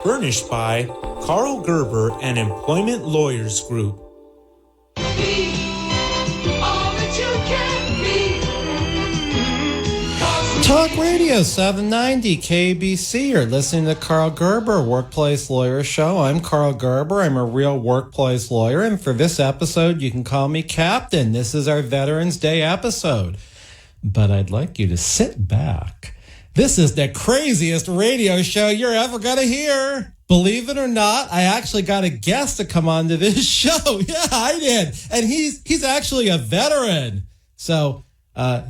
Furnished by Karl Gerber and Employment Lawyers Group. Talk Radio 790 KABC. You're listening to Karl Gerber, Workplace Lawyer Show. I'm Karl Gerber. I'm a real workplace lawyer, and for this episode, you can call me Captain. This is our Veterans Day episode. But I'd like you to sit back. This is the craziest radio show you're ever going to hear. Believe it or not, I actually got a guest to come on to this show. Yeah, I did. And he's actually a veteran. So,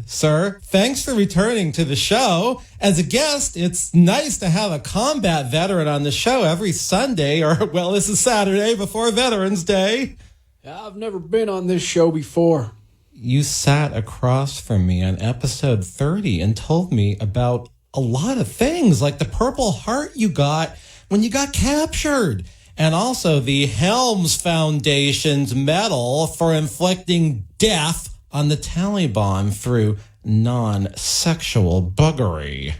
sir, thanks for returning to the show. As a guest, it's nice to have a combat veteran on the show every Sunday, or, well, this is Saturday before Veterans Day. I've never been on this show before. You sat across from me on episode 30 and told me about a lot of things, like the Purple Heart you got when you got captured, and also the Helms Foundation's medal for inflicting death on the Taliban through non-sexual buggery.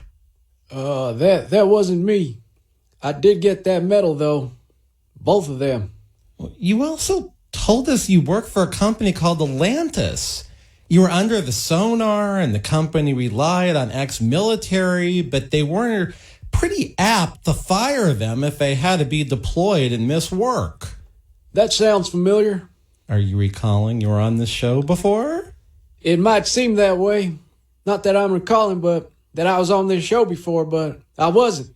That wasn't me. I did get that medal, though. Both of them. You also told us you work for a company called Atlantis. You were under the sonar, and the company relied on ex-military, but they were pretty apt to fire them if they had to be deployed and miss work. That sounds familiar. Are you recalling you were on this show before? It might seem that way. Not that I'm recalling, but that I was on this show before, but I wasn't.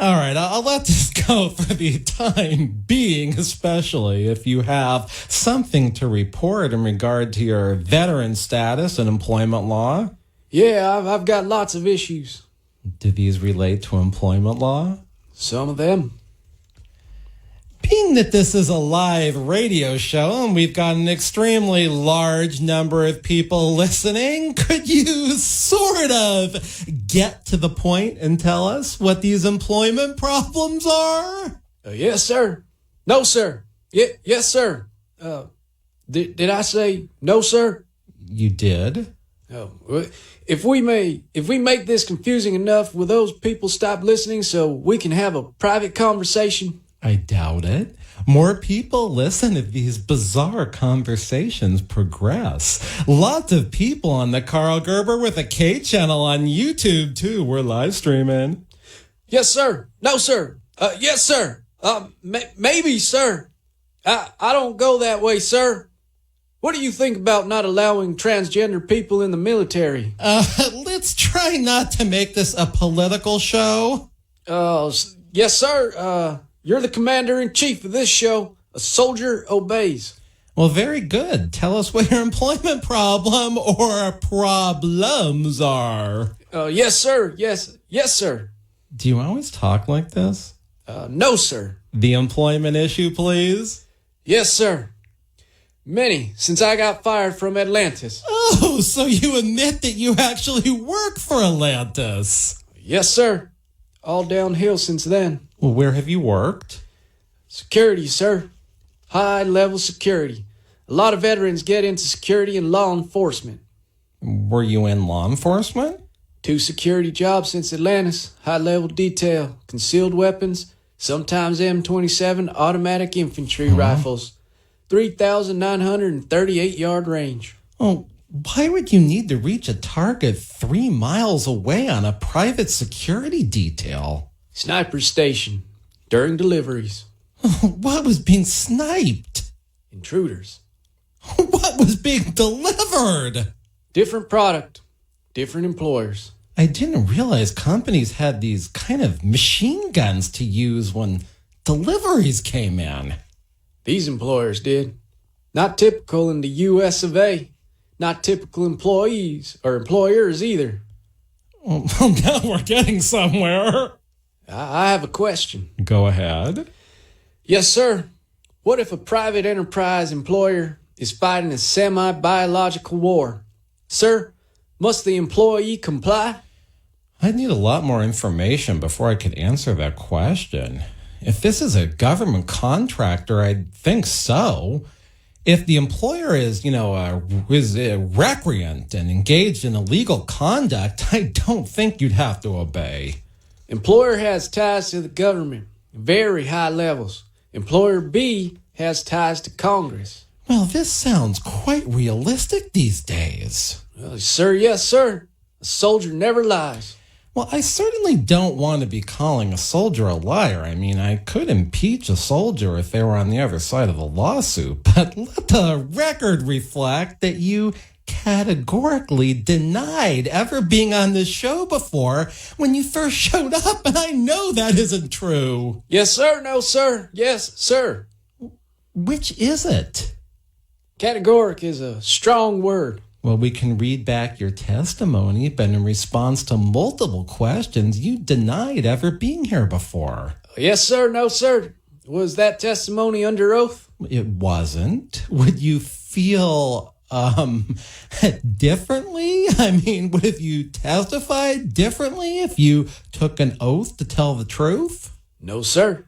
All right, I'll let this go for the time being, especially if you have something to report in regard to your veteran status and employment law. Yeah, I've got lots of issues. Do these relate to employment law? Some of them. Being that this is a live radio show and we've got an extremely large number of people listening, could you sort of get to the point and tell us what these employment problems are? Yes, sir. No, sir. Yes, sir. Did I say no, sir? You did. Oh, if we make this confusing enough, will those people stop listening so we can have a private conversation? I doubt it. More people listen if these bizarre conversations progress. Lots of people on the Karl Gerber with a K channel on YouTube, too. We're live streaming. Yes, sir. No, sir. Yes, sir. Maybe, sir. I don't go that way, sir. What do you think about not allowing transgender people in the military? Let's try not to make this a political show. Yes, sir. You're the commander-in-chief of this show. A soldier obeys. Well, very good. Tell us what your employment problem or problems are. Yes, sir. Yes, sir. Do you always talk like this? No, sir. The employment issue, please? Yes, sir. Many, since I got fired from Atlantis. Oh, so you admit that you actually work for Atlantis? Yes, sir. All downhill since then. Well, where have you worked? Security, sir. High-level security. A lot of veterans get into security and law enforcement. Were you in law enforcement? 2 security jobs since Atlantis. High-level detail. Concealed weapons. Sometimes M27 automatic infantry rifles. 3,938-yard range. Oh, why would you need to reach a target 3 miles away on a private security detail? Sniper station. During deliveries. What was being sniped? Intruders. What was being delivered? Different product. Different employers. I didn't realize companies had these kind of machine guns to use when deliveries came in. These employers did. Not typical in the U.S. of A. Not typical employees or employers either. Well, now we're getting somewhere. I have a question. Go ahead. Yes, sir. What if a private enterprise employer is fighting a semi-biological war? Sir, must the employee comply? I'd need a lot more information before I could answer that question. If this is a government contractor, I'd think so. If the employer is, recreant and engaged in illegal conduct, I don't think you'd have to obey. Employer has ties to the government, very high levels. Employer B has ties to Congress. Well, this sounds quite realistic these days. Sir, yes, sir. A soldier never lies. Well, I certainly don't want to be calling a soldier a liar. I mean, I could impeach a soldier if they were on the other side of the lawsuit, but let the record reflect that you categorically denied ever being on this show before when you first showed up, and I know that isn't true. Yes, sir. No, sir. Yes, sir. Which is it? Categoric is a strong word. Well, we can read back your testimony, but in response to multiple questions, you denied ever being here before. Yes, sir. No, sir. Was that testimony under oath? It wasn't. Would you feel differently? I mean, would you testify differently if you took an oath to tell the truth? No, sir.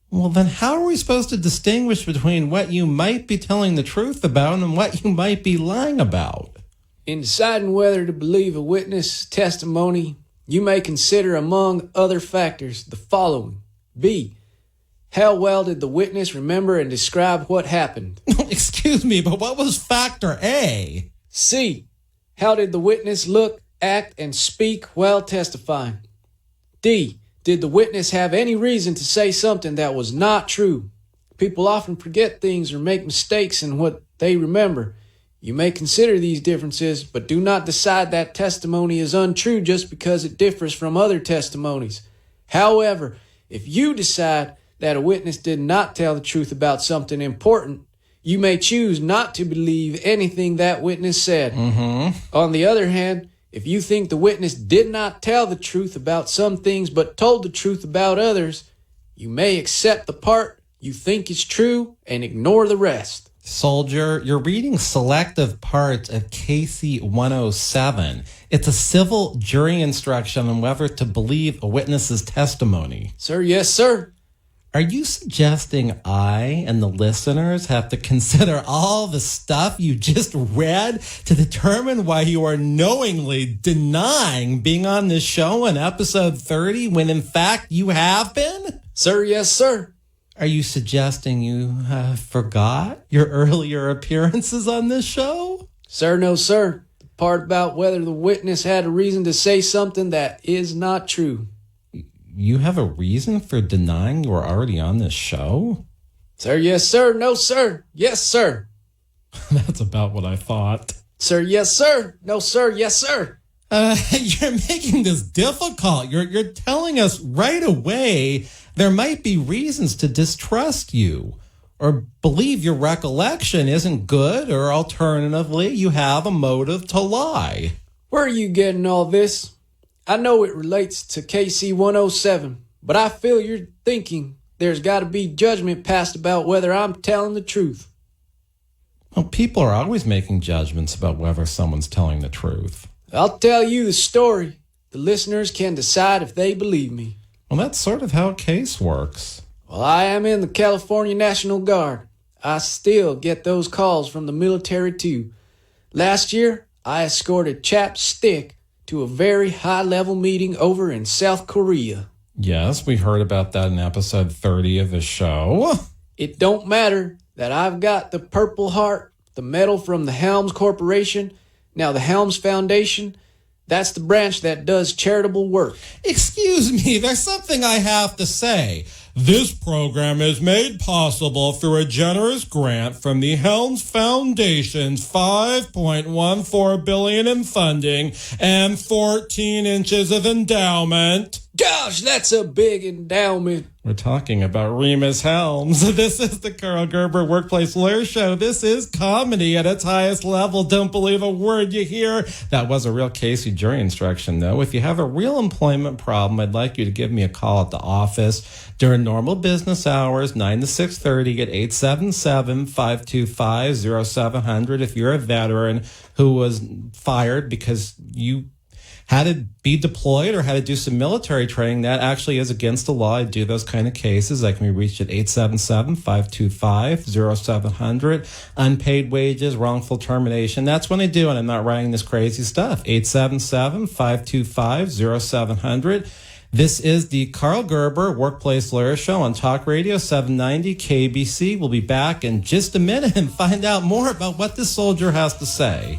Well, then how are we supposed to distinguish between what you might be telling the truth about and what you might be lying about? In deciding whether to believe a witness' testimony, you may consider, among other factors, the following. B. How well did the witness remember and describe what happened? Excuse me, but what was factor A? C. How did the witness look, act, and speak while testifying? D. Did the witness have any reason to say something that was not true? People often forget things or make mistakes in what they remember. You may consider these differences, but do not decide that testimony is untrue just because it differs from other testimonies. However, if you decide that a witness did not tell the truth about something important, you may choose not to believe anything that witness said. On the other hand, if you think the witness did not tell the truth about some things but told the truth about others, you may accept the part you think is true and ignore the rest. Soldier, you're reading selective parts of KC 107. It's a civil jury instruction on whether to believe a witness's testimony. Sir, yes, sir. Are you suggesting I and the listeners have to consider all the stuff you just read to determine why you are knowingly denying being on this show in episode 30 when in fact you have been? Sir, yes, sir. Are you suggesting you forgot your earlier appearances on this show? Sir, no, sir. The part about whether the witness had a reason to say something that is not true. You have a reason for denying you were already on this show? Sir, yes, sir. No, sir. Yes, sir. That's about what I thought. Sir, yes, sir. No, sir. Yes, sir. You're making this difficult. You're telling us right away there might be reasons to distrust you or believe your recollection isn't good, or alternatively, you have a motive to lie. Where are you getting all this? I know it relates to KC 107, but I feel you're thinking there's got to be judgment passed about whether I'm telling the truth. Well, people are always making judgments about whether someone's telling the truth. I'll tell you the story. The listeners can decide if they believe me. Well, that's sort of how a case works. Well, I am in the California National Guard. I still get those calls from the military too. Last year, I escorted Chap Stick to a very high-level meeting over in South Korea. Yes, we heard about that in episode 30 of the show. It don't matter that I've got the Purple Heart, the medal from the Helms Corporation, now the Helms Foundation. That's the branch that does charitable work. Excuse me, there's something I have to say. This program is made possible through a generous grant from the Helms Foundation's $5.14 billion in funding and 14 inches of endowment. Gosh, that's a big endowment. We're talking about Rhemus Helms. This is the Karl Gerber Workplace Lawyer Show. This is comedy at its highest level. Don't believe a word you hear. That was a real Casey jury instruction, though. If you have a real employment problem, I'd like you to give me a call at the office during normal business hours, 9 to 6:30 at 877-525-0700. If you're a veteran who was fired because you had to be deployed or had to do some military training, that actually is against the law. I do those kind of cases. I can be reached at 877-525-0700. Unpaid wages, wrongful termination. That's when I do, and I'm not writing this crazy stuff. 877-525-0700. This is the Karl Gerber Workplace Lawyer Show on Talk Radio 790 KABC. We'll be back in just a minute and find out more about what this soldier has to say.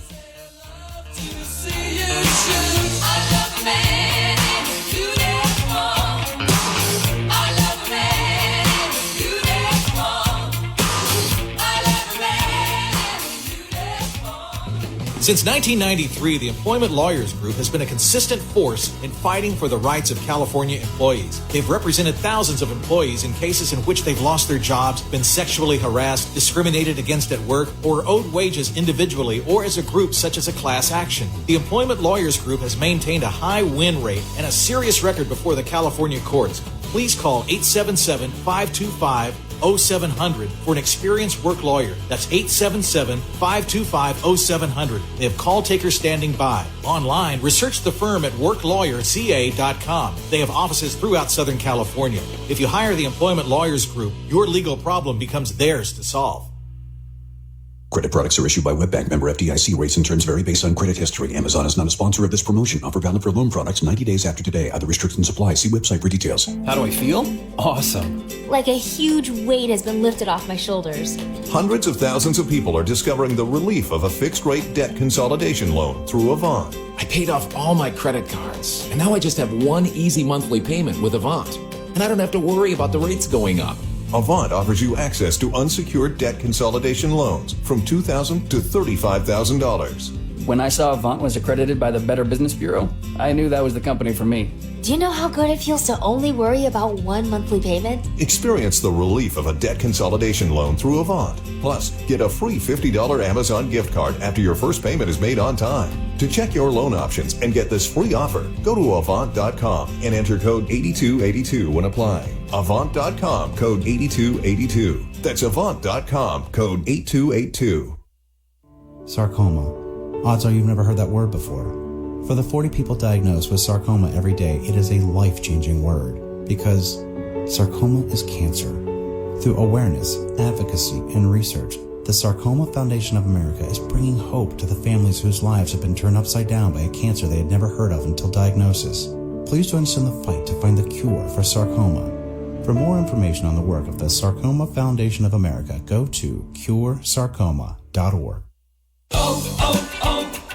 Since 1993, the Employment Lawyers Group has been a consistent force in fighting for the rights of California employees. They've represented thousands of employees in cases in which they've lost their jobs, been sexually harassed, discriminated against at work, or owed wages individually or as a group such as a class action. The Employment Lawyers Group has maintained a high win rate and a serious record before the California courts. Please call 877-525-0700 for an experienced work lawyer. That's 877-525-0700. They have call takers standing by. Online, research the firm at worklawyerca.com. They have offices throughout Southern California. If you hire the Employment Lawyers Group, your legal problem becomes theirs to solve. Credit products are issued by WebBank, member FDIC. Rates and terms vary based on credit history. Amazon is not a sponsor of this promotion. Offer valid for loan products 90 days after today. Other restrictions apply. See website for details. How do I feel? Awesome. Like a huge weight has been lifted off my shoulders. Hundreds of thousands of people are discovering the relief of a fixed-rate debt consolidation loan through Avant. I paid off all my credit cards, and now I just have one easy monthly payment with Avant. And I don't have to worry about the rates going up. Avant offers you access to unsecured debt consolidation loans from $2,000 to $35,000. When I saw Avant was accredited by the Better Business Bureau, I knew that was the company for me. Do you know how good it feels to only worry about one monthly payment? Experience the relief of a debt consolidation loan through Avant. Plus, get a free $50 Amazon gift card after your first payment is made on time. To check your loan options and get this free offer, go to Avant.com and enter code 8282 when applying. Avant.com, code 8282. That's Avant.com, code 8282. Sarcoma. Odds are you've never heard that word before. For the 40 people diagnosed with sarcoma every day, it is a life-changing word because sarcoma is cancer. Through awareness, advocacy, and research, the Sarcoma Foundation of America is bringing hope to the families whose lives have been turned upside down by a cancer they had never heard of until diagnosis. Please join us in the fight to find the cure for sarcoma. For more information on the work of the Sarcoma Foundation of America, go to curesarcoma.org.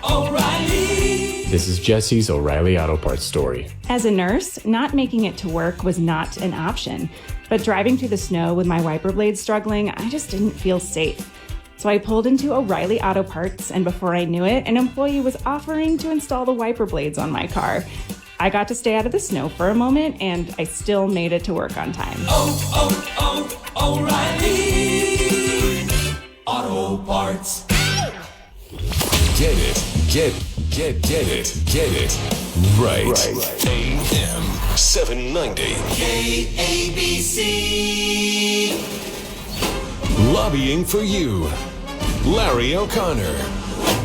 O'Reilly. This is Jesse's O'Reilly Auto Parts story. As a nurse, not making it to work was not an option. But driving through the snow with my wiper blades struggling, I just didn't feel safe. So I pulled into O'Reilly Auto Parts, and before I knew it, an employee was offering to install the wiper blades on my car. I got to stay out of the snow for a moment, and I still made it to work on time. O'Reilly Auto Parts. Get it. Right. AM 790. KABC. Lobbying for you. Larry O'Connor.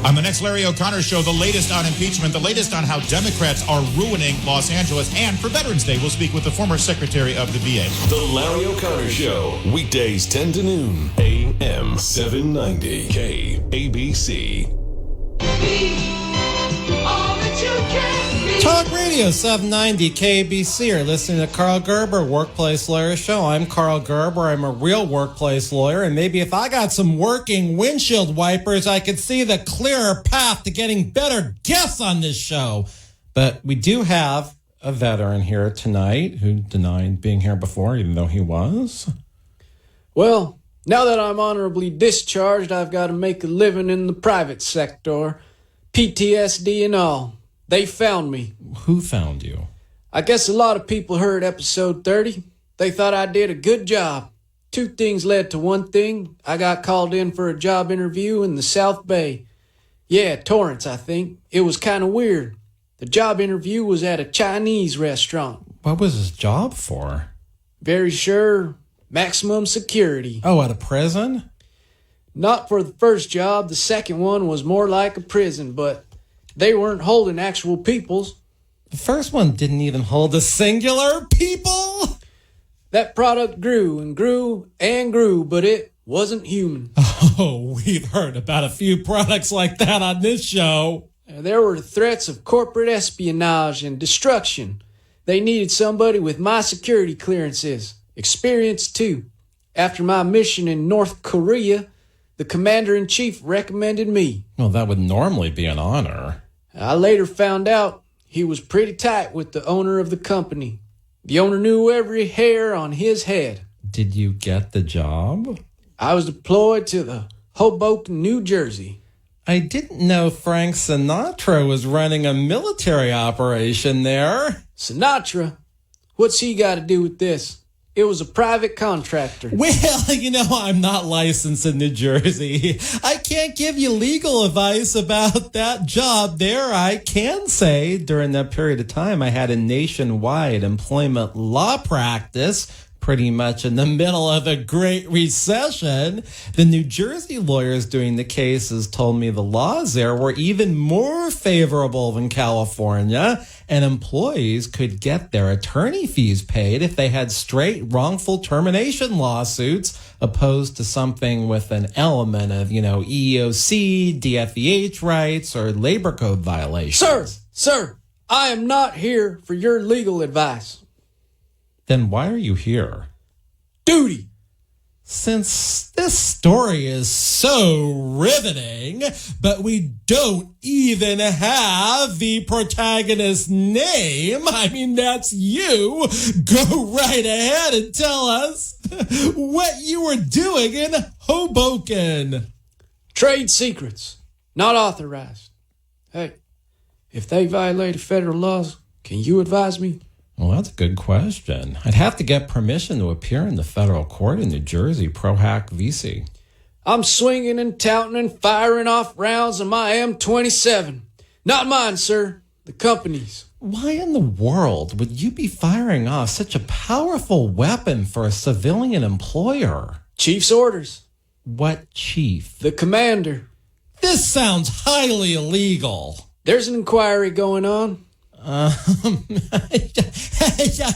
On the next Larry O'Connor Show, the latest on impeachment, the latest on how Democrats are ruining Los Angeles, and for Veterans Day, we'll speak with the former Secretary of the VA. The Larry O'Connor Show, weekdays 10 to noon, AM 790, KABC. Talk Radio 790 KABC. You're listening to Karl Gerber Workplace Lawyer Show. I'm Karl Gerber. I'm a real workplace lawyer, and maybe if I got some working windshield wipers, I could see the clearer path to getting better guests on this show. But we do have a veteran here tonight who denied being here before, even though he was. Well, now that I'm honorably discharged, I've got to make a living in the private sector. PTSD and all. They found me. Who found you? I guess a lot of people heard episode 30. They thought I did a good job. Two things led to one thing. I got called in for a job interview in the South Bay. Yeah, Torrance, I think. It was kind of weird. The job interview was at a Chinese restaurant. What was his job for? Very sure. Maximum security. Oh, at a prison? Not for the first job. The second one was more like a prison, but they weren't holding actual peoples. The first one didn't even hold the singular people. That product grew and grew and grew, but it wasn't human. Oh, we've heard about a few products like that on this show. There were threats of corporate espionage and destruction. They needed somebody with my security clearances, experience too. After my mission in North Korea, the commander-in-chief recommended me. Well, that would normally be an honor. I later found out he was pretty tight with the owner of the company. The owner knew every hair on his head. Did you get the job? I was deployed to the Hoboken, New Jersey. I didn't know Frank Sinatra was running a military operation there. Sinatra? What's he got to do with this? It was a private contractor. Well, I'm not licensed in New Jersey. I can't give you legal advice about that job there. I can say during that period of time, I had a nationwide employment law practice, pretty much in the middle of a Great Recession. The New Jersey lawyers doing the cases told me the laws there were even more favorable than California, and employees could get their attorney fees paid if they had straight wrongful termination lawsuits, opposed to something with an element of, EEOC, DFEH rights, or labor code violations. Sir, I am not here for your legal advice. Then why are you here? Duty. Since this story is so riveting, but we don't even have the protagonist's name, that's you, go right ahead and tell us what you were doing in Hoboken. Trade secrets, not authorized. Hey, if they violated federal laws, can you advise me? Well, that's a good question. I'd have to get permission to appear in the federal court in New Jersey, pro hac vici. I'm swinging and touting and firing off rounds on my M27. Not mine, sir. The company's. Why in the world would you be firing off such a powerful weapon for a civilian employer? Chief's orders. What chief? The commander. This sounds highly illegal. There's an inquiry going on.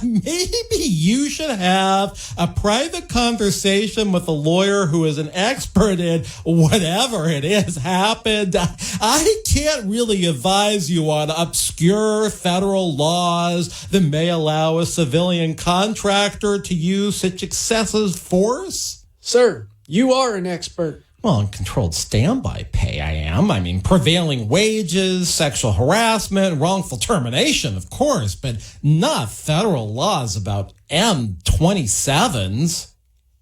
Maybe you should have a private conversation with a lawyer who is an expert in whatever it is happened. I can't really advise you on obscure federal laws that may allow a civilian contractor to use such excessive force. Sir, you are an expert. Well, in controlled standby pay, I am. Prevailing wages, sexual harassment, wrongful termination, of course, but not federal laws about M27s.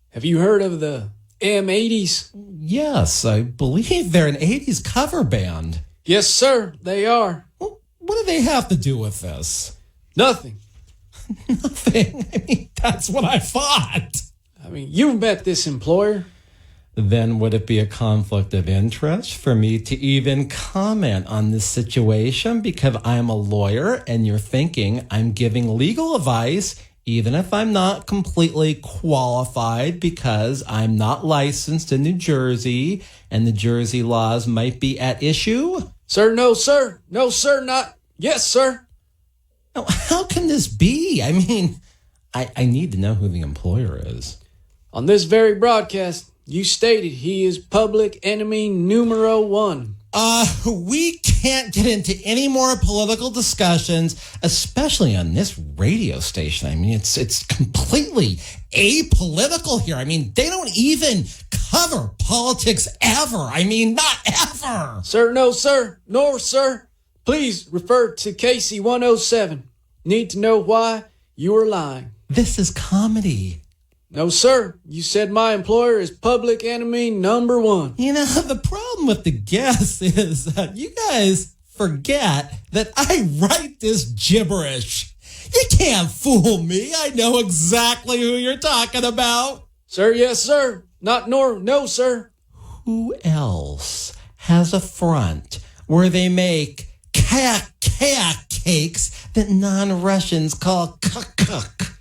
Have you heard of the M80s? Yes, I believe they're an 80s cover band. Yes, sir, they are. Well, what do they have to do with this? Nothing. Nothing? That's what I thought. You've met this employer. Then would it be a conflict of interest for me to even comment on this situation because I'm a lawyer and you're thinking I'm giving legal advice even if I'm not completely qualified because I'm not licensed in New Jersey and the Jersey laws might be at issue? Sir, no, sir. No, sir, not. Yes, sir. Now, how can this be? I need to know who the employer is. On this very broadcast, you stated he is public enemy numero one. We can't get into any more political discussions, especially on this radio station. It's completely apolitical here. They don't even cover politics ever. Not ever. Sir, no, sir. Nor, sir. Please refer to KC 107. Need to know why you are lying. This is comedy. No, sir. You said my employer is public enemy number one. The problem with the guests is that you guys forget that I write this gibberish. You can't fool me. I know exactly who you're talking about. Sir, yes, sir. Not nor, no, sir. Who else has a front where they make Caek Caek cakes that non-Russians call Caek Caek?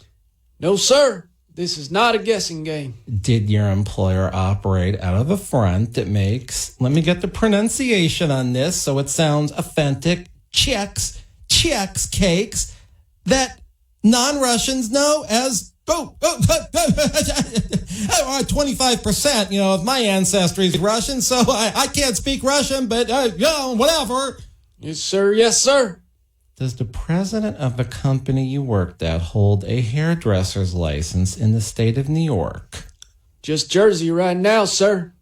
No, sir. This is not a guessing game. Did your employer operate out of a front that makes, let me get the pronunciation on this so it sounds authentic, Caek Caek cakes that non-Russians know as 25%, of my ancestry is Russian, so I can't speak Russian, but, whatever. Yes, sir. Yes, sir. Does the president of the company you worked at hold a hairdresser's license in the state of New York? Just Jersey right now, sir.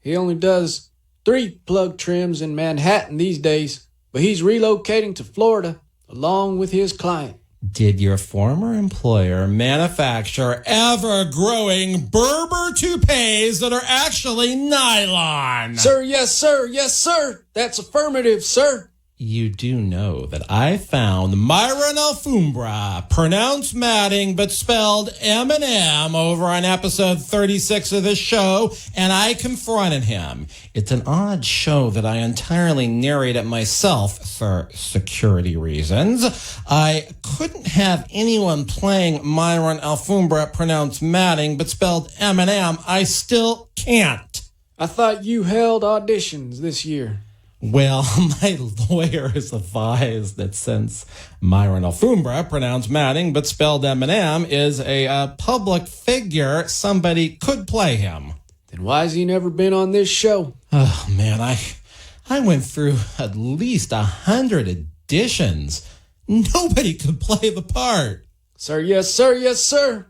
He only does 3 plug trims in Manhattan these days, but he's relocating to Florida along with his client. Did your former employer manufacture ever-growing berber toupees that are actually nylon? Sir, yes, sir, yes, sir. That's affirmative, sir. You do know that I found Myron Alfombra, pronounced Matting but spelled M&M, over on episode 36 of this show, and I confronted him. It's an odd show that I entirely narrated myself for security reasons. I couldn't have anyone playing Myron Alfombra, pronounced Matting but spelled M&M. I still can't. I thought you held auditions this year. Well, my lawyer has advised that since Myron Alfombra, pronounced Matting but spelled M&M, is a public figure, somebody could play him. Then why's he never been on this show? Oh, man, I went through at least 100 auditions. Nobody could play the part. Sir, yes, sir, yes, sir.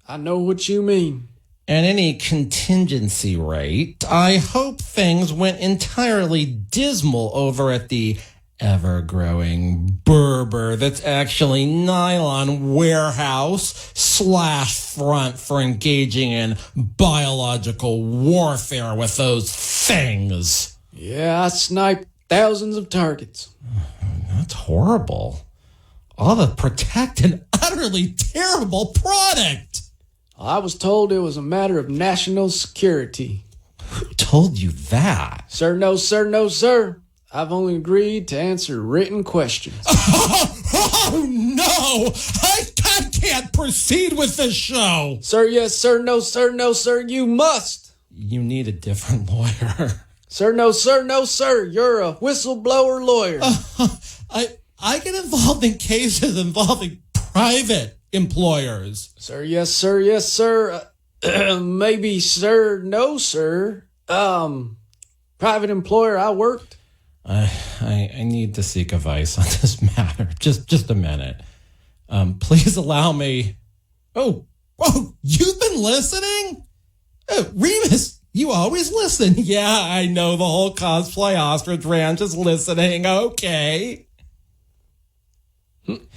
I know what you mean. At any contingency rate, I hope things went entirely dismal over at the ever-growing berber that's actually nylon warehouse / front for engaging in biological warfare with those things. Yeah, I sniped thousands of targets. That's horrible. All to protect an utterly terrible product. I was told it was a matter of national security. Who told you that? Sir, no, sir, no, sir. I've only agreed to answer written questions. Oh no! I can't proceed with this show! Sir, yes, sir, no, sir, no, sir, you must! You need a different lawyer. Sir, no, sir, no, sir, you're a whistleblower lawyer. I get involved in cases involving private employers. Sir, yes, sir, yes, sir. Maybe, sir, no, sir. Private employer I worked. I need to seek advice on this matter. Just a minute. Please allow me. Oh, you've been listening? Rhemus, you always listen. Yeah, I know the whole cosplay ostrich ranch is listening. Okay.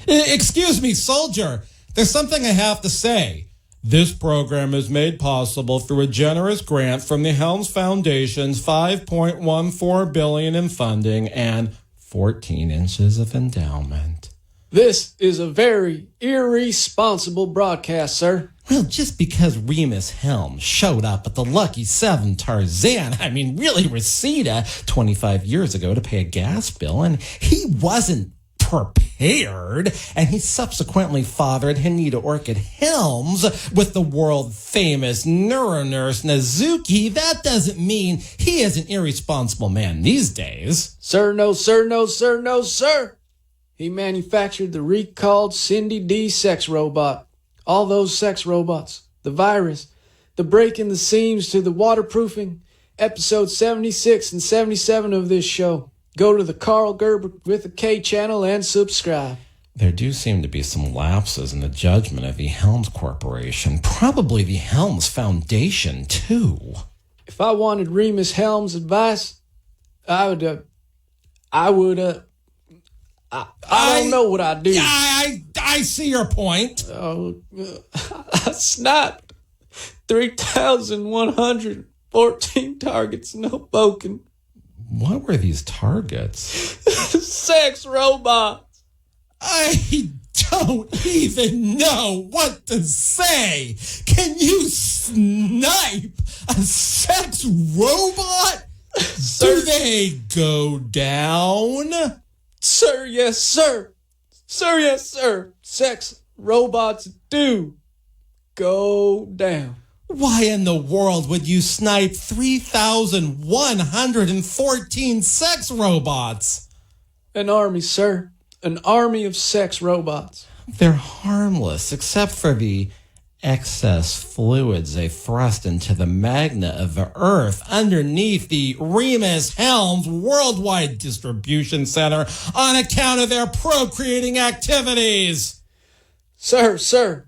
Excuse me, soldier. There's something I have to say. This program is made possible through a generous grant from the Helms Foundation's $5.14 billion in funding and 14 inches of endowment. This is a very irresponsible broadcast, sir. Well, just because Rhemus Helms showed up at the Lucky 7 Tarzan, really Reseda, 25 years ago to pay a gas bill, and he wasn't prepared, and he subsequently fathered Hinita Orchid Helms with the world-famous neuronurse Nazuki. That doesn't mean he is an irresponsible man these days. Sir, no, sir, no, sir, no, sir. He manufactured the recalled Cindy D sex robot. All those sex robots, the virus, the break in the seams to the waterproofing, episode 76 and 77 of this show. Go to the Karl Gerber with a K channel and subscribe. There do seem to be some lapses in the judgment of the Helms Corporation. Probably the Helms Foundation, too. If I wanted Rhemus Helms advice, I don't know what I'd do. I see your point. I sniped 3,114 targets, no poking. What were these targets? Sex robots. I don't even know what to say. Can you snipe a sex robot? Sir, do they go down? Sir, yes, sir. Sir, yes, sir. Sex robots do go down. Why in the world would you snipe 3,114 sex robots? An army, sir. An army of sex robots. They're harmless, except for the excess fluids they thrust into the magnet of the earth underneath the Rhemus Helms worldwide distribution center on account of their procreating activities. Sir,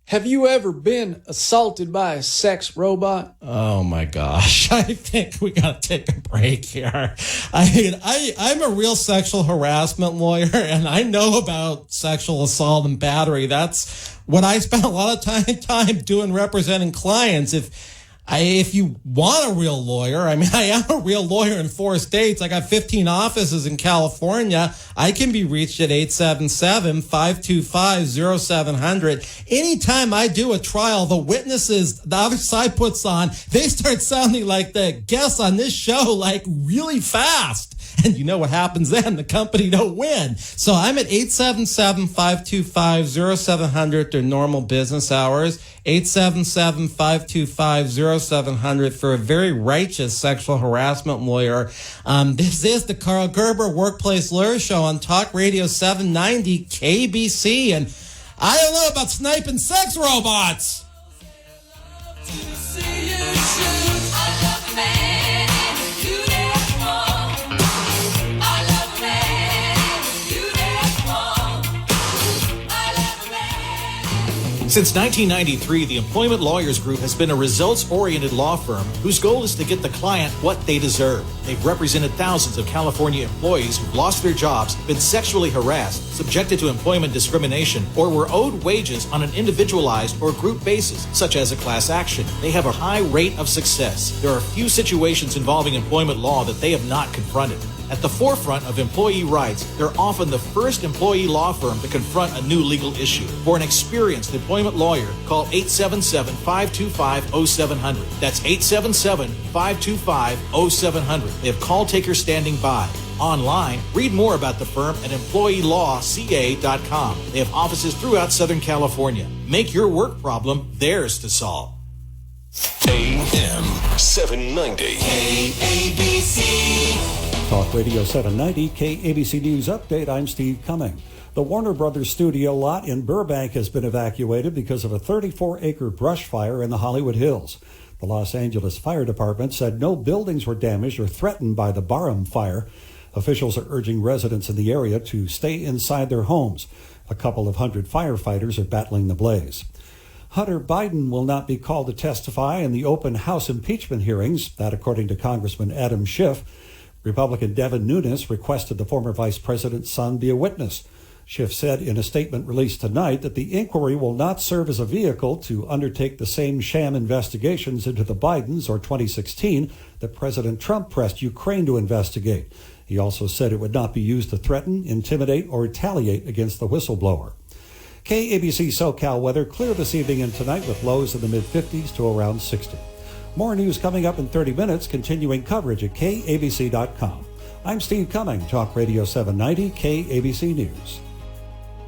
have you ever been assaulted by a sex robot? Oh my gosh, I think we gotta take a break here. I'm a real sexual harassment lawyer, and I know about sexual assault and battery. That's what I spent a lot of time doing, representing clients. If you want a real lawyer, I mean, I am a real lawyer in 4 states. I got 15 offices in California. I can be reached at 877-525-0700. Anytime I do a trial, the witnesses the other side puts on, they start sounding like the guests on this show, like really fast. And you know what happens then? The company don't win. So I'm at 877-525-0700 during normal business hours, 877-525-0700 for a very righteous sexual harassment lawyer. This is the Karl Gerber Workplace Lawyer Show on Talk Radio 790 KBC. And I don't know about sniping sex robots. Since 1993, the Employment Lawyers Group has been a results-oriented law firm whose goal is to get the client what they deserve. They've represented thousands of California employees who've lost their jobs, been sexually harassed, subjected to employment discrimination, or were owed wages on an individualized or group basis, such as a class action. They have a high rate of success. There are few situations involving employment law that they have not confronted. At the forefront of employee rights, they're often the first employee law firm to confront a new legal issue. For an experienced employment lawyer, call 877-525-0700. That's 877-525-0700. They have call takers standing by. Online, read more about the firm at employeelawca.com. They have offices throughout Southern California. Make your work problem theirs to solve. AM 790 KABC. Talk Radio 790 KABC News Update. I'm Steve Cumming. The Warner Brothers studio lot in Burbank has been evacuated because of a 34-acre brush fire in the Hollywood Hills. The Los Angeles Fire Department said no buildings were damaged or threatened by the Barham fire. Officials are urging residents in the area to stay inside their homes. A couple of hundred firefighters are battling the blaze. Hunter Biden will not be called to testify in the open House impeachment hearings. That, according to Congressman Adam Schiff. Republican Devin Nunes requested the former vice president's son be a witness. Schiff said in a statement released tonight that the inquiry will not serve as a vehicle to undertake the same sham investigations into the Bidens or 2016 that President Trump pressed Ukraine to investigate. He also said it would not be used to threaten, intimidate, or retaliate against the whistleblower. KABC SoCal weather clear this evening and tonight with lows in the mid-50s to around 60. More news coming up in 30 minutes, continuing coverage at KABC.com. I'm Steve Cumming, Talk Radio 790 KABC News.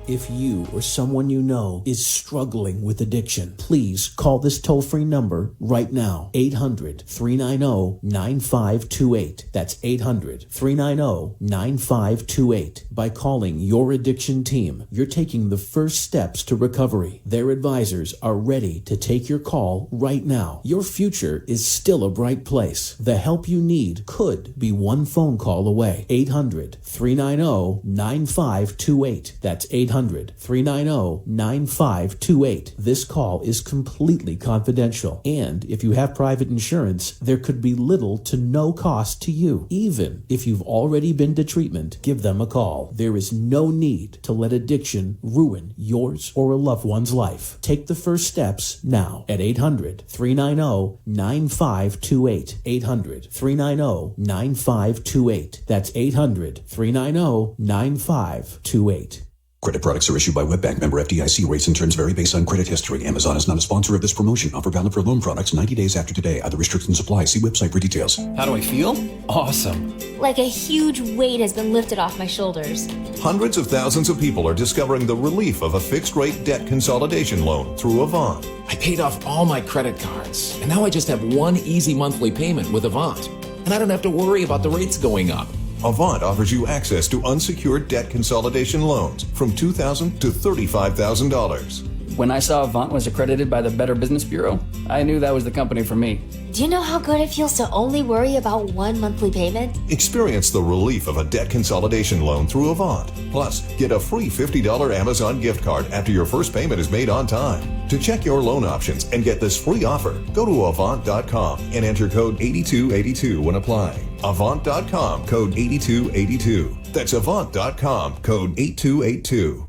If you or someone you know is struggling with addiction, please call this toll-free number right now, 800-390-9528. That's 800-390-9528. By calling your addiction team, you're taking the first steps to recovery. Their advisors are ready to take your call right now. Your future is still a bright place. The help you need could be one phone call away. 800-390-9528. That's 800-390-9528. This call is completely confidential, and if you have private insurance, there could be little to no cost to you. Even if you've already been to treatment, give them a call. There is no need to let addiction ruin yours or a loved one's life. Take the first steps now at 800-390-9528. 800-390-9528. That's 800-390-9528. Credit products are issued by WebBank, member FDIC. Rates and terms vary based on credit history. Amazon is not a sponsor of this promotion. Offer valid for loan products 90 days after today. Other restrictions apply. See website for details. How do I feel? Awesome. Like a huge weight has been lifted off my shoulders. Hundreds of thousands of people are discovering the relief of a fixed-rate debt consolidation loan through Avant. I paid off all my credit cards, and now I just have one easy monthly payment with Avant. And I don't have to worry about the rates going up. Avant offers you access to unsecured debt consolidation loans from $2,000 to $35,000. When I saw Avant was accredited by the Better Business Bureau, I knew that was the company for me. Do you know how good it feels to only worry about one monthly payment? Experience the relief of a debt consolidation loan through Avant. Plus, get a free $50 Amazon gift card after your first payment is made on time. To check your loan options and get this free offer, go to Avant.com and enter code 8282 when applying. Avant.com, code 8282. That's Avant.com, code 8282.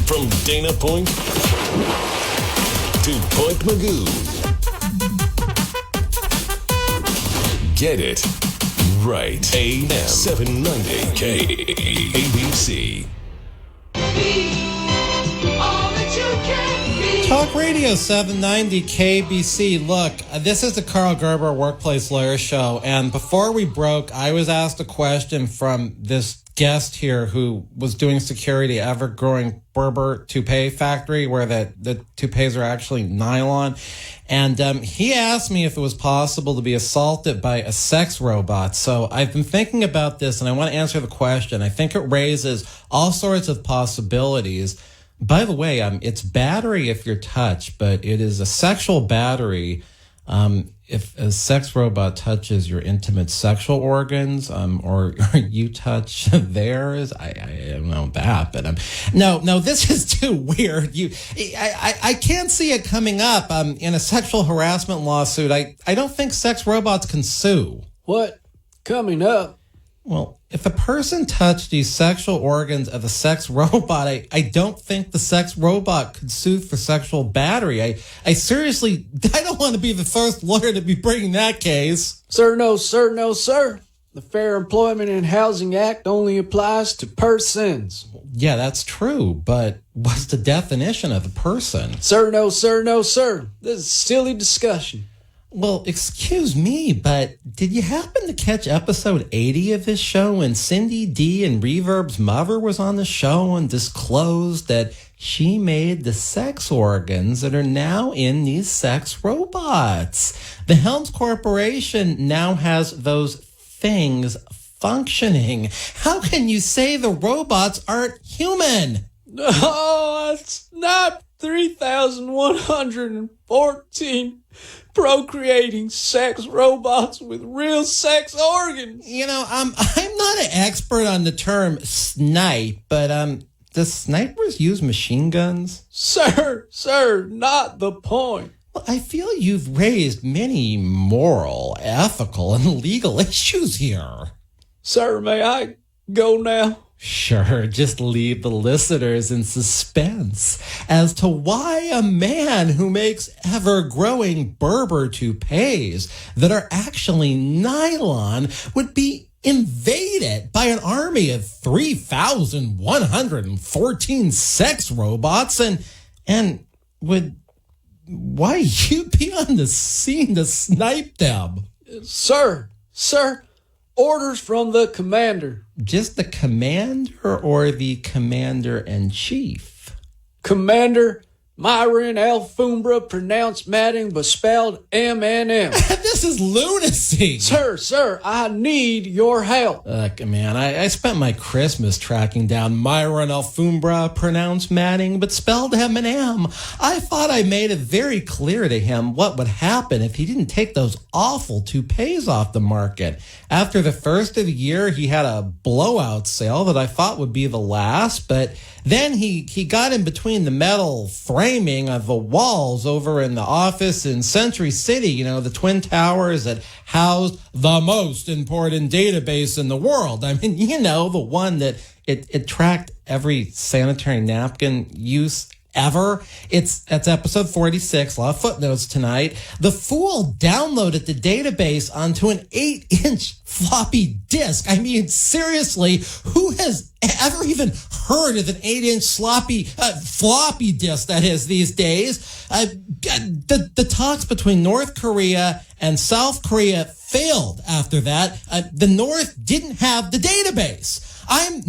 From Dana Point to Point Magoo. Get it right. AM790 KABC. Talk Radio 790 KBC. Look, this is the Karl Gerber Workplace Lawyer Show, and before we broke, I was asked a question from this guest here who was doing security at ever-growing berber toupee factory where the toupees are actually nylon. And he asked me if it was possible to be assaulted by a sex robot. So I've been thinking about this, and I want to answer the question. I think it raises all sorts of possibilities. By the way, it's battery if you're touched, but it is a sexual battery if a sex robot touches your intimate sexual organs, or you touch theirs. I don't know that, but no, this is too weird. I can't see it coming up in a sexual harassment lawsuit. I don't think sex robots can sue. What? Coming up? Well, if a person touched the sexual organs of a sex robot, I don't think the sex robot could sue for sexual battery. I seriously, I don't want to be the first lawyer to be bringing that case. Sir, no, sir, no, sir. The Fair Employment and Housing Act only applies to persons. Yeah, that's true, but what's the definition of a person? Sir, no, sir, no, sir. This is a silly discussion. Well, excuse me, but did you happen to catch episode 80 of this show when Cindy D and Reverb's mother was on the show and disclosed that she made the sex organs that are now in these sex robots? The Helms Corporation now has those things functioning. How can you say the robots aren't human? No, it's not 3,114 procreating sex robots with real sex organs. You know, I'm not an expert on the term snipe, but does snipers use machine guns? Sir, not the point. Well, I feel you've raised many moral, ethical, and legal issues here. Sir, may I go now? Sure, just leave the listeners in suspense as to why a man who makes ever-growing Berber toupees that are actually nylon would be invaded by an army of 3,114 sex robots and would... Why you be on the scene to snipe them? Sir, orders from the commander. Just the commander or the commander-in-chief? Commander Myron Alfombra, pronounced Matting, but spelled M-N-M. This is lunacy. Sir, I need your help. Look, man, I spent my Christmas tracking down Myron Alfombra, pronounced Matting, but spelled M&M. I thought I made it very clear to him what would happen if he didn't take those awful toupees off the market. After the first of the year, he had a blowout sale that I thought would be the last, but then he got in between the metal framing of the walls over in the office in Century City, you know, the Twin Towers that housed the most important database in the world. I mean, you know, the one that it tracked every sanitary napkin use ever. That's episode 46, a lot of footnotes tonight. The fool downloaded the database onto an 8-inch floppy disk. I mean, seriously, who has ever even heard of an 8-inch floppy disk, that is, these days? The talks between North Korea and South Korea failed after that. The North didn't have the database. I'm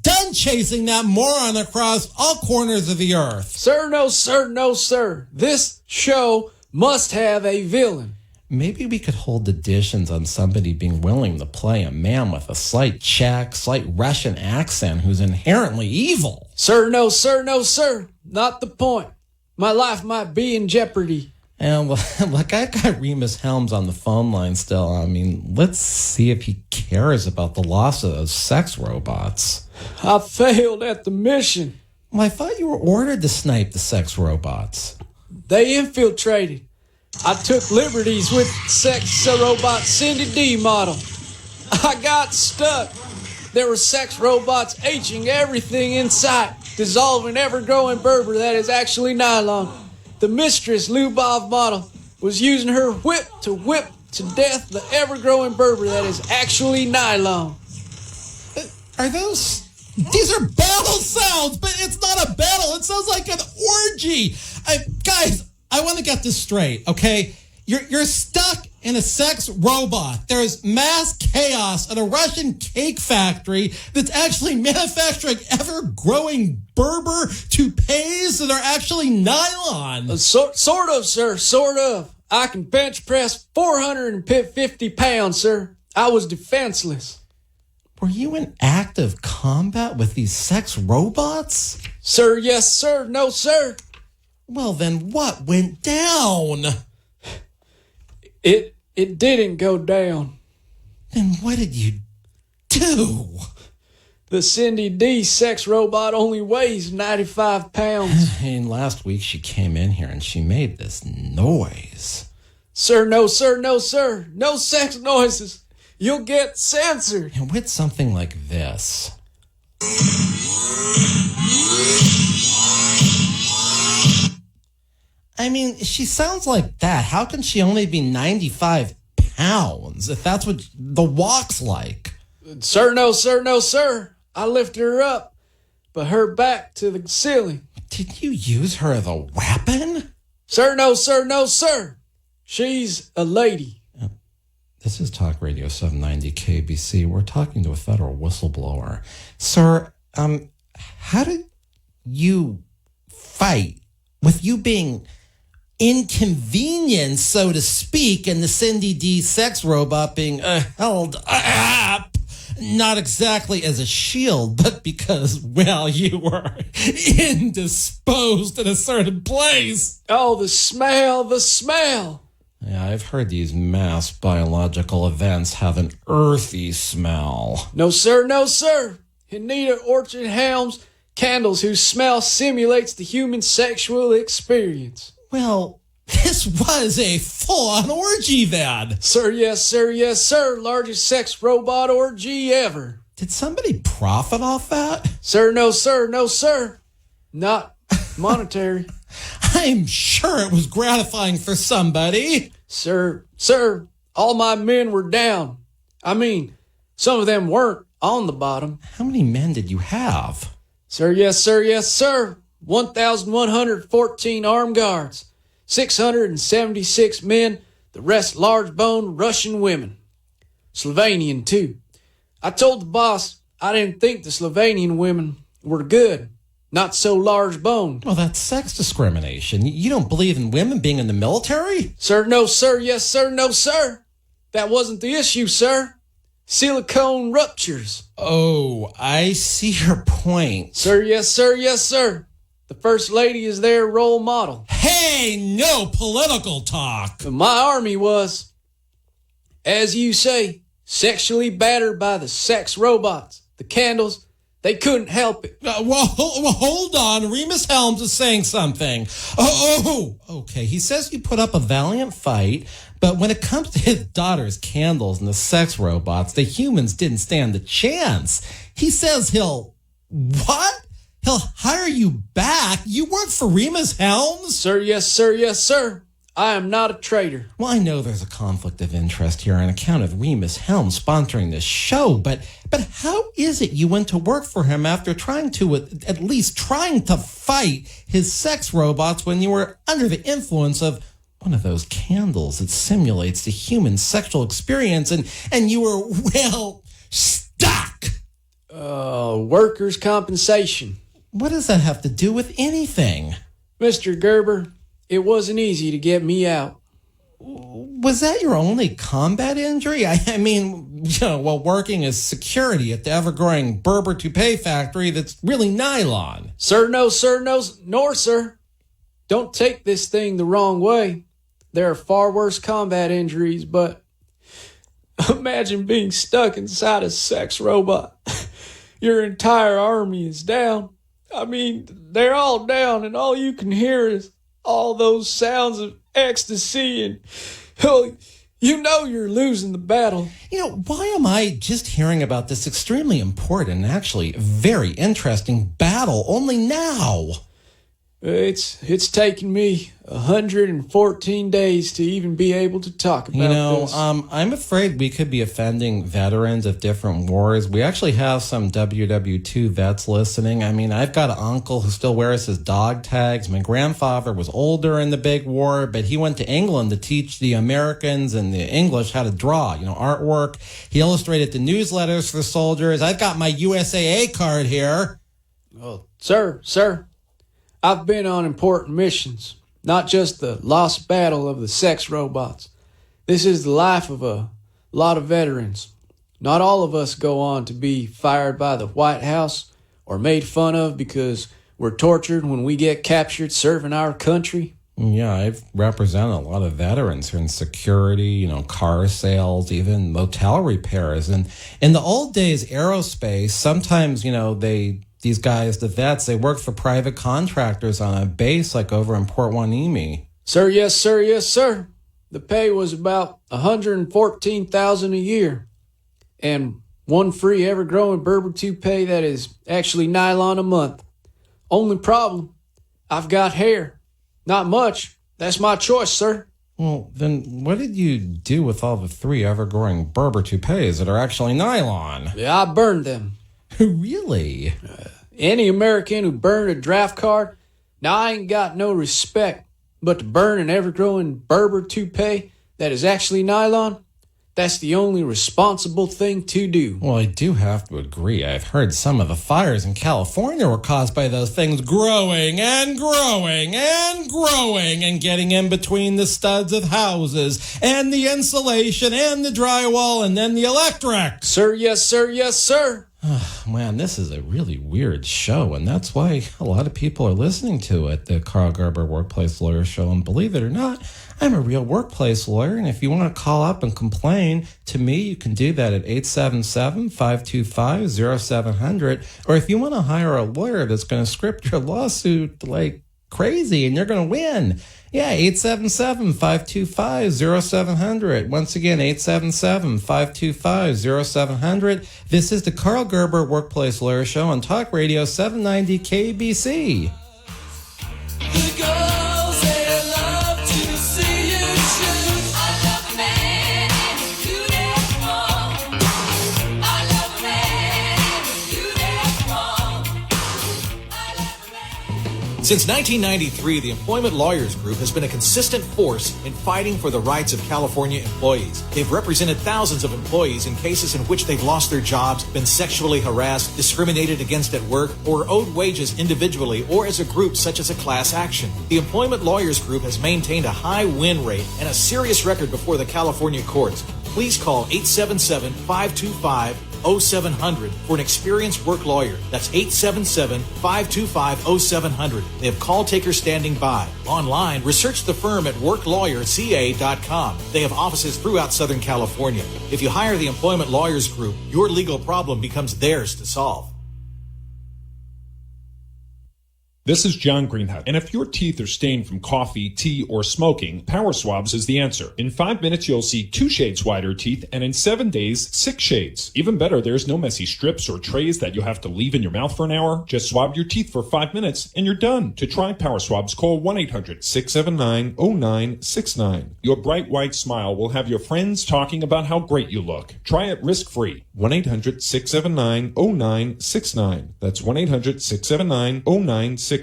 done chasing that moron across all corners of the earth. Sir, no, sir. This show must have a villain. maybe we could hold auditions on somebody being willing to play a man with a slight Czech, slight Russian accent who's inherently evil. Sir, no, sir, no, sir. Not the point. My life might be in jeopardy. And look, I've got Rhemus Helms on the phone line still. I mean, let's see if he cares about the loss of those sex robots. I failed at the mission. Well, I thought you were ordered to snipe the sex robots. They infiltrated. I took liberties with sex robot Cindy D model. I got stuck. There were sex robots aging everything in sight, dissolving ever-growing berber that is actually nylon. The mistress Lubov model was using her whip to death the ever-growing berber that is actually nylon. Are those... These are battle sounds, but it's not a battle. It sounds like an orgy. Guys, I want to get this straight, okay? You're stuck in a sex robot. There's mass chaos at a Russian cake factory that's actually manufacturing ever-growing berber toupees that are actually nylon. Sort of, sir, sort of. I can bench press 450 pounds, sir. I was defenseless. Were you in active combat with these sex robots? Sir, yes, sir. No, sir. Well, then what went down? It didn't go down. Then what did you do? The Cindy D sex robot only weighs 95 pounds. And last week she came in here and she made this noise. Sir, no, sir, no, sir. No sex noises. You'll get censored. And with something like this. I mean, she sounds like that. How can she only be 95 pounds if that's what the walk's like? Sir, no, sir, no, sir. I lifted her up, but her back to the ceiling. Did you use her as a weapon? Sir, no, sir, no, sir. She's a lady. This is Talk Radio 790 KABC. We're talking to a federal whistleblower. Sir, how did you fight with you being inconvenienced, so to speak, and the Cindy D sex robot being held up, not exactly as a shield, but because, well, you were indisposed in a certain place? Oh, the smell, the smell. Yeah, I've heard these mass biological events have an earthy smell. No, sir, no, sir. Hinita Orchid Helms, candles whose smell simulates the human sexual experience. Well, this was a full-on orgy then. Sir, yes, sir, yes, sir. Largest sex robot orgy ever. Did somebody profit off that? Sir, no, sir, no, sir. Not monetary. I'm sure it was gratifying for somebody. Sir, all my men were down. I mean, some of them weren't on the bottom. How many men did you have? Sir, yes, sir, yes, sir. 1,114 armed guards, 676 men, the rest large-boned Russian women. Slovenian, too. I told the boss I didn't think the Slovenian women were good, not so large-boned. Well, that's sex discrimination. You don't believe in women being in the military? Sir, no, sir, yes, sir, no, sir. That wasn't the issue, sir. Silicone ruptures. Oh, I see your point. Sir, yes, sir, yes, sir. The First Lady is their role model. Hey, no political talk. My army was, as you say, sexually battered by the sex robots, the candles. They couldn't help it. Well, hold on. Rhemus Helms is saying something. Oh, okay. He says you put up a valiant fight, but when it comes to his daughter's candles and the sex robots, the humans didn't stand a chance. He says he'll hire you back. You work for Rhemus Helms? Sir, yes, sir, yes, sir. I am not a traitor. Well, I know there's a conflict of interest here on account of Rhemus Helms sponsoring this show, but how is it you went to work for him after at least trying to fight his sex robots when you were under the influence of one of those candles that simulates the human sexual experience and you were, well, stuck? Workers' compensation. What does that have to do with anything? Mr. Gerber, it wasn't easy to get me out. was that your only combat injury? I mean, while working as security at the ever-growing Berber toupee factory that's really nylon. Sir, no, nor, sir. Don't take this thing the wrong way. There are far worse combat injuries, but imagine being stuck inside a sex robot. Your entire army is down. I mean, they're all down, and all you can hear is all those sounds of ecstasy, and you're losing the battle. Why am I just hearing about this extremely important and actually very interesting battle only now? It's taken me 114 days to even be able to talk about this. I'm afraid we could be offending veterans of different wars. We actually have some WW2 vets listening. I mean, I've got an uncle who still wears his dog tags. My grandfather was older in the big war, but he went to England to teach the Americans and the English how to draw, artwork. He illustrated the newsletters for soldiers. I've got my USAA card here. Oh, sir. I've been on important missions, not just the lost battle of the sex robots. This is the life of a lot of veterans. Not all of us go on to be fired by the White House or made fun of because we're tortured when we get captured serving our country. Yeah, I've represented a lot of veterans who are in security, car sales, even motel repairs. And in the old days, aerospace, sometimes, these guys, the vets, they worked for private contractors on a base like over in Port Hueneme. Sir, yes, sir. The pay was about $114,000 a year. And one free ever-growing Berber toupee that is actually nylon a month. Only problem, I've got hair. Not much. That's my choice, sir. Well, then what did you do with all the 3 ever-growing Berber toupees that are actually nylon? Yeah, I burned them. Really? Any American who burned a draft card, now I ain't got no respect, but to burn an ever-growing Berber toupee that is actually nylon, that's the only responsible thing to do. Well, I do have to agree. I've heard some of the fires in California were caused by those things growing and getting in between the studs of houses and the insulation and the drywall and then the electric. Sir, yes, sir. Man, this is a really weird show, and that's why a lot of people are listening to it, the Karl Gerber Workplace Lawyer Show. And believe it or not, I'm a real workplace lawyer, and if you want to call up and complain to me, you can do that at 877-525-0700. Or if you want to hire a lawyer that's going to script your lawsuit like crazy and you're going to win, yeah, 877-525-0700. Once again, 877-525-0700. This is the Karl Gerber Workplace Lawyer Show on Talk Radio 790 KABC. The girls, they love to see you shoot. I love a man in a uniform. I love a man in a uniform. Since 1993, the Employment Lawyers Group has been a consistent force in fighting for the rights of California employees. They've represented thousands of employees in cases in which they've lost their jobs, been sexually harassed, discriminated against at work, or owed wages individually or as a group such as a class action. The Employment Lawyers Group has maintained a high win rate and a serious record before the California courts. Please call 877-525-0700 for an experienced work lawyer. That's 877-525-0700. They have call takers standing by. Online, research the firm at worklawyerca.com. They have offices throughout Southern California. If you hire the Employment Lawyers Group, your legal problem becomes theirs to solve. This is John Greenhut, and if your teeth are stained from coffee, tea, or smoking, Power Swabs is the answer. In 5 minutes, you'll see 2 shades whiter teeth, and in 7 days, 6 shades. Even better, there's no messy strips or trays that you'll have to leave in your mouth for an hour. Just swab your teeth for 5 minutes, and you're done. To try Power Swabs, call 1-800-679-0969. Your bright white smile will have your friends talking about how great you look. Try it risk-free. 1-800-679-0969. That's 1-800-679-0969.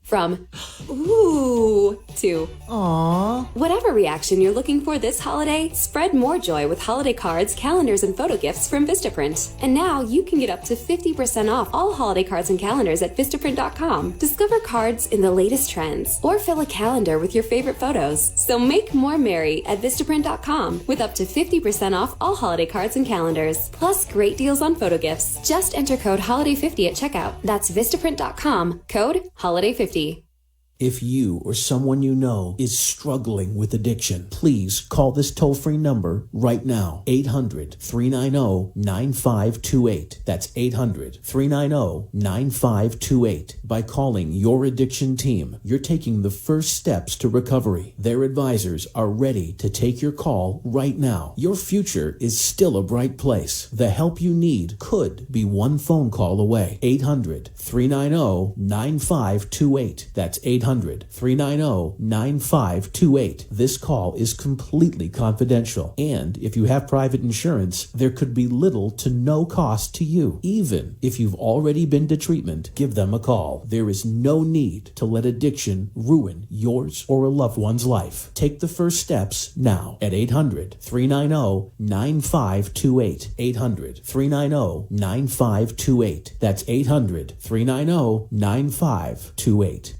From, ooh, you too. Aww. Whatever reaction you're looking for this holiday, spread more joy with holiday cards, calendars, and photo gifts from Vistaprint. And now you can get up to 50% off all holiday cards and calendars at Vistaprint.com. Discover cards in the latest trends or fill a calendar with your favorite photos. So make more merry at Vistaprint.com with up to 50% off all holiday cards and calendars. Plus great deals on photo gifts. Just enter code HOLIDAY50 at checkout. That's Vistaprint.com, code HOLIDAY50. If you or someone you know is struggling with addiction, please call this toll-free number right now. 800-390-9528. That's 800-390-9528. By calling your addiction team, you're taking the first steps to recovery. Their advisors are ready to take your call right now. Your future is still a bright place. The help you need could be one phone call away. 800-390-9528. That's 800-390-9528. This call is completely confidential, and if you have private insurance, there could be little to no cost to you. Even if you've already been to treatment, give them a call. There is no need to let addiction ruin yours or a loved one's life. Take the first steps now at 800-390-9528. 800-390-9528. That's 800-390-9528.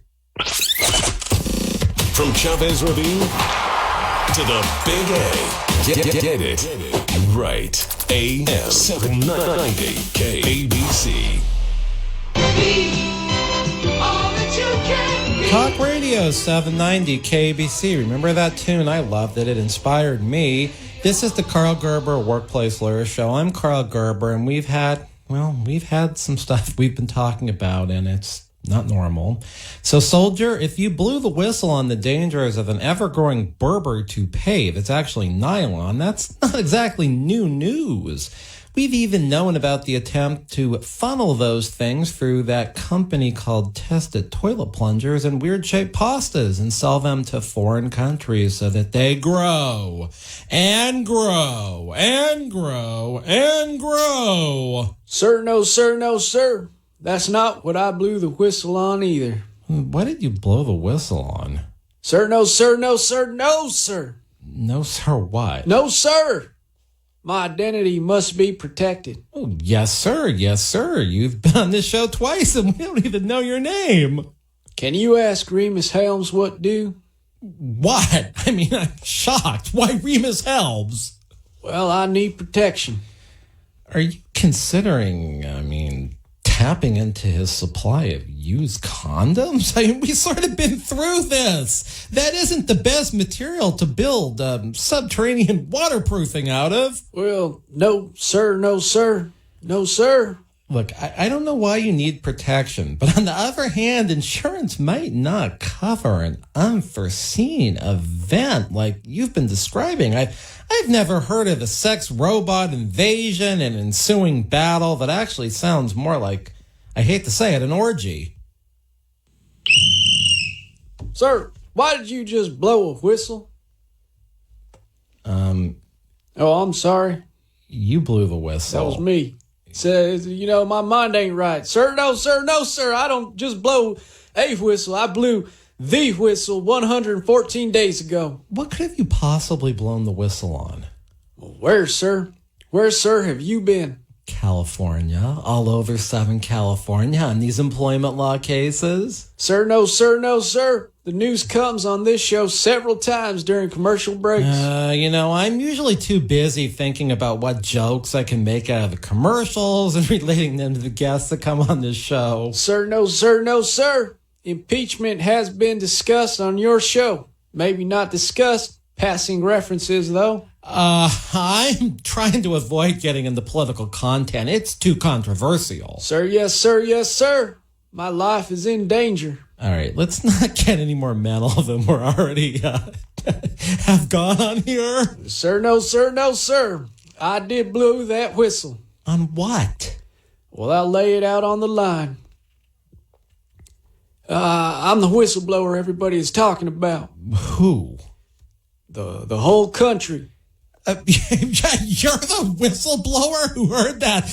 From Chavez Ravine to the Big A. Get it right. AM790 KABC. Talk Radio 790 KABC. Remember that tune? I loved it. It inspired me. This is the Karl Gerber Workplace Lawyer Show. I'm Karl Gerber, and we've had some stuff we've been talking about, and it's not normal. So, soldier, if you blew the whistle on the dangers of an ever-growing berber toupee that's actually nylon, that's not exactly new news. We've even known about the attempt to funnel those things through that company called Tested Toilet Plungers and weird-shaped pastas and sell them to foreign countries so that they grow and grow and grow and grow. Sir, no, sir, no, sir. That's not what I blew the whistle on either. What did you blow the whistle on? Sir, no, sir, no, sir, no, sir. No, sir, what? No, sir. My identity must be protected. Oh, yes, sir. Yes, sir. You've been on this show twice and we don't even know your name. Can you ask Rhemus Helms what do? What? I mean, I'm shocked. Why Rhemus Helms? Well, I need protection. Are you considering, tapping into his supply of used condoms? I mean, we've sort of been through this. That isn't the best material to build subterranean waterproofing out of. Well, no, sir, no, sir. No, sir. Look, I don't know why you need protection, but on the other hand, insurance might not cover an unforeseen event like you've been describing. I've never heard of a sex robot invasion and ensuing battle that actually sounds more like, I hate to say it, an orgy. Sir, why did you just blow a whistle? Oh, I'm sorry. You blew the whistle. That was me. Says, my mind ain't right. Sir, no, sir, no, sir. I don't just blow a whistle. I blew the whistle 114 days ago. What could have you possibly blown the whistle on? Where, sir? Where, sir, have you been? California, all over Southern California on these employment law cases. Sir, no, sir, no, sir. The news comes on this show several times during commercial breaks. I'm usually too busy thinking about what jokes I can make out of the commercials and relating them to the guests that come on this show. Sir, no, sir, no, sir. Impeachment has been discussed on your show. Maybe not discussed. Passing references, though. I'm trying to avoid getting into political content. It's too controversial. Sir, yes, sir, yes, sir. My life is in danger. All right, let's not get any more mental than we're already have gone on here. Sir, no, sir, no, sir. I did blow that whistle. On what? Well, I'll lay it out on the line. I'm the whistleblower everybody is talking about. Who? The whole country. You're the whistleblower who heard that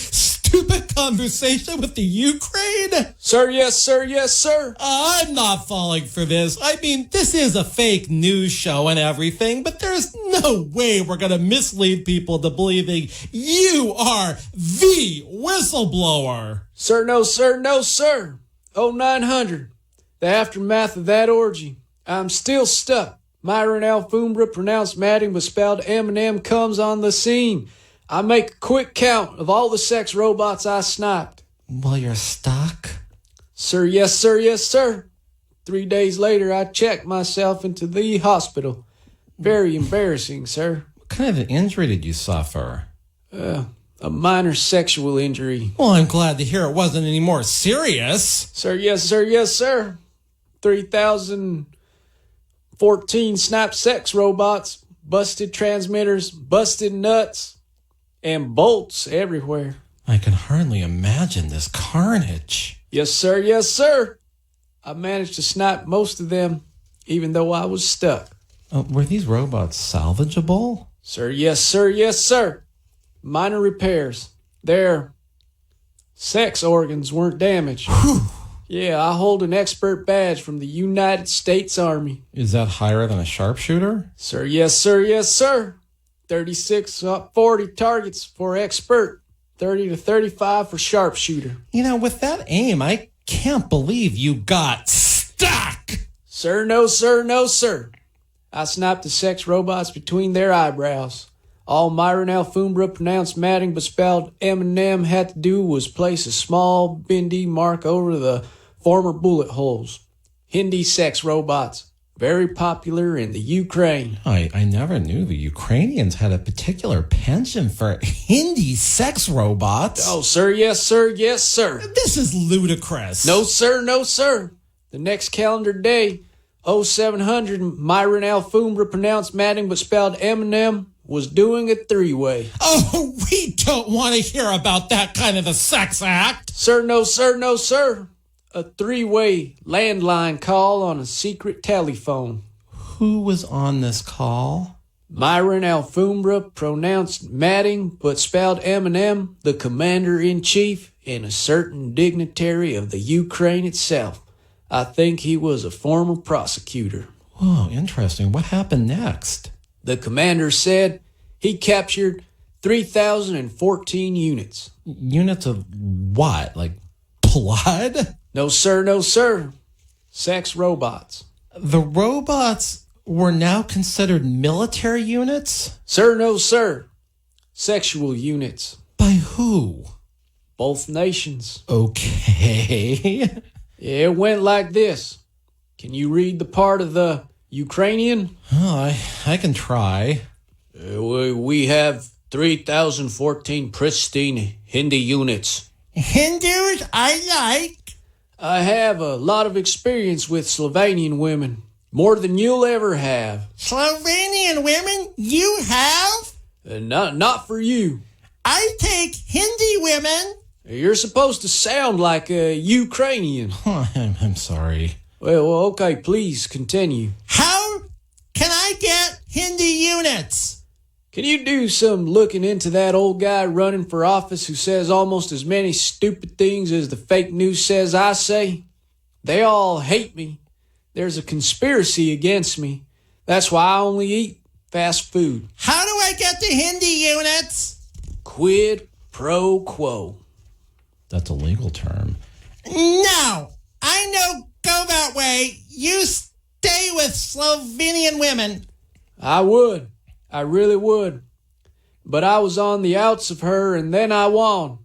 stupid conversation with the Ukraine? Sir, yes, sir, yes, sir. I'm not falling for this. I mean, this is a fake news show and everything, but there's no way we're going to mislead people into believing you are the whistleblower. Sir, no, sir, no, sir. 0900. The aftermath of that orgy. I'm still stuck. Myron Alfombra, pronounced Madding, but spelled Eminem, comes on the scene. I make a quick count of all the sex robots I sniped. Well, you're stuck? Sir, yes, sir, yes, sir. 3 days later, I checked myself into the hospital. Very embarrassing, sir. What kind of an injury did you suffer? A minor sexual injury. Well, I'm glad to hear it wasn't any more serious. Sir, yes, sir, yes, sir. 3,014 snap sex robots, busted transmitters, busted nuts, and bolts everywhere. I can hardly imagine this carnage. Yes, sir, yes, sir. I managed to snipe most of them, even though I was stuck. Were these robots salvageable? Sir, yes, sir, yes, sir. Minor repairs. Their sex organs weren't damaged. Yeah, I hold an expert badge from the United States Army. Is that higher than a sharpshooter? Sir, yes, sir, yes, sir. 36, 40 targets for expert. 30 to 35 for sharpshooter. You know, with that aim, I can't believe you got stuck. Sir, no, sir, no, sir. I sniped the sex robots between their eyebrows. All Myron Alfombra, pronounced Madding but spelled Eminem, had to do was place a small bendy mark over the former bullet holes. Hindi sex robots, very popular in the Ukraine. I never knew the Ukrainians had a particular penchant for Hindi sex robots. Oh, sir, yes, sir, yes, sir. This is ludicrous. No, sir, no, sir. The next calendar day, 0700, Myron Alfombra, pronounced Madding but spelled Eminem, was doing a three-way. Oh, we don't want to hear about that kind of a sex act. Sir, no, sir, no, sir. A three-way landline call on a secret telephone. Who was on this call? Myron Alfombra, pronounced Madding but spelled Eminem, the commander-in-chief, and a certain dignitary of the Ukraine itself. I think he was a former prosecutor. Whoa, interesting. What happened next? The commander said he captured 3,014 units. Units of what? Like blood? No, sir, no, sir. Sex robots. The robots were now considered military units? Sir, no, sir. Sexual units. By who? Both nations. Okay. It went like this. Can you read the part of the Ukrainian? Oh, I can try. We have 3,014 pristine Hindi units. Hindus I like. I have a lot of experience with Slovenian women. More than you'll ever have. Slovenian women? You have? Not for you. I take Hindi women. You're supposed to sound like a Ukrainian. I'm sorry. Well, okay, please continue. How can I get Hindi units? Can you do some looking into that old guy running for office who says almost as many stupid things as the fake news says I say? They all hate me. There's a conspiracy against me. That's why I only eat fast food. How do I get the Hindi units? Quid pro quo. That's a legal term. No, I know go that way. You stay with Slovenian women. I would. I really would. But I was on the outs of her, and then I won.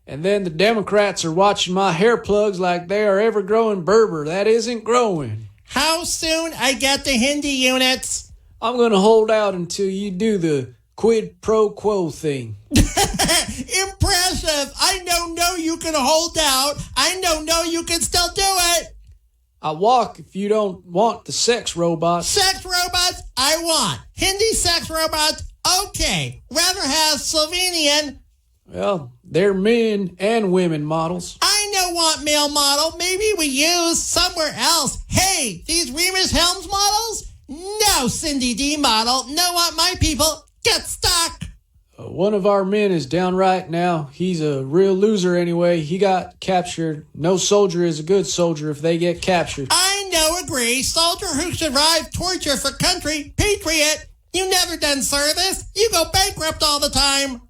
And then the Democrats are watching my hair plugs like they are ever-growing berber. That isn't growing. How soon I get the Hindi units? I'm going to hold out until you do the quid pro quo thing. Impressive. I don't know you can hold out. I don't know you can still do it. I walk if you don't want the sex robots. Sex robots, I want. Hindi sex robots, okay. Rather have Slovenian. Well, they're men and women models. I don't want male model. Maybe we use somewhere else. Hey, these Rhemus Helms models? No Cindy D model. No want my people. Get stuck. One of our men is down right now. He's a real loser anyway. He got captured. No soldier is a good soldier if they get captured. I know, agree. Soldier who survived torture for country. Patriot. You never done service. You go bankrupt all the time.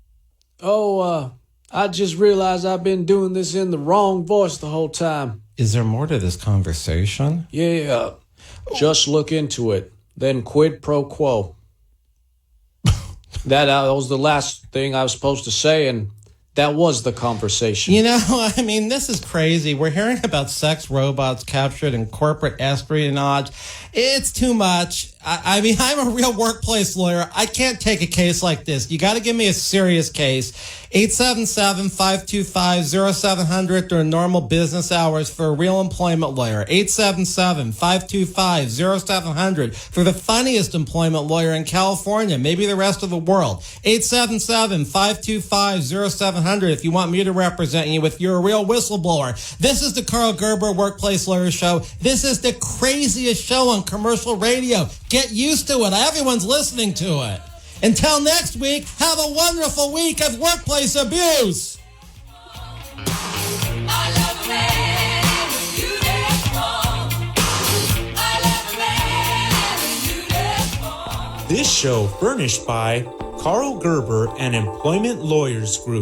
I just realized I've been doing this in the wrong voice the whole time. Is there more to this conversation? Yeah, just look into it. Then quid pro quo. That was the last thing I was supposed to say, and that was the conversation. You know, I mean, this is crazy. We're hearing about sex robots captured in corporate espionage. It's too much. I mean, I'm a real workplace lawyer. I can't take a case like this. You got to give me a serious case. 877-525-0700 during normal business hours for a real employment lawyer. 877-525-0700 for the funniest employment lawyer in California, maybe the rest of the world. 877-525-0700 if you want me to represent you if you're a real whistleblower. This is the Karl Gerber Workplace Lawyer Show. This is the craziest show on commercial radio. Get used to it. Everyone's listening to it. Until next week, have a wonderful week of workplace abuse. This show furnished by Karl Gerber and Employment Lawyers Group.